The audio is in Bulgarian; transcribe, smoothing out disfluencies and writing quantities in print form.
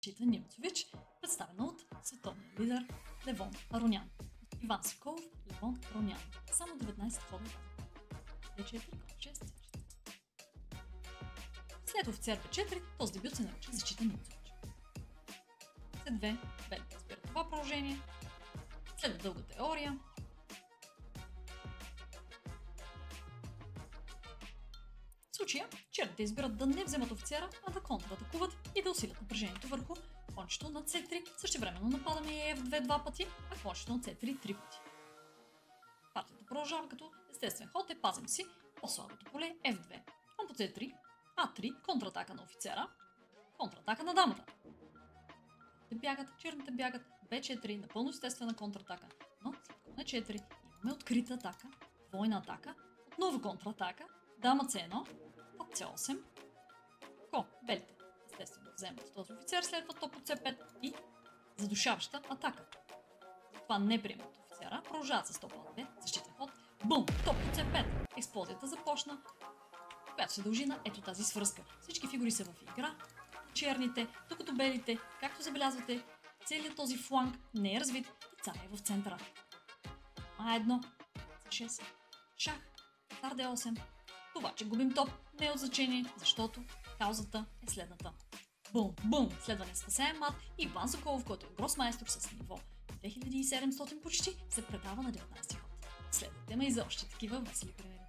Чита Нимцович, представена от световния лидер Левон Аронян. Иван Соколов, Левон Аронян. Само 19 хода. D4, G6, C4. След офицер B4, този дебют се нарича Зачита Нимцович. C2, белите избира това положение. Следва дълга теория. В случая, черните избират да не вземат офицера, а да контратакуват и да усилят напрежението върху кончето на C3. Същевременно нападаме и F2 два пъти, а кончето на C3 три пъти. Партията продължава, като естествен ход е пазим си по-слабото поле F2. Кон по C3, A3, контратака на офицера, контратака на дамата. Черните бягат, B4, напълно естествена контратака, но след кон E4 имаме открита атака, двойна атака, отново контратака, дама C1, под C8, белите естествено вземат този офицер, следва топ от C5 и задушаваща атака. Това не приемат офицера, продължават с топ от 2, защитен ход, бум, топ от C5, експлозията започна, която се дължи на ето тази свръзка. Всички фигури са в игра, черните, докато белите, както забелязвате, целият този фланг не е развит и царя е в центъра. А1, C6, шах, цар D8. Това, че губим топ, не е от значение, защото каузата е следната. Бум, бум, следване спасяем мат и Иван Соколов, който е гросмайстор с ниво 2700 почти, се предава на 19 ход. Следвайте ме и за още такива весели примери.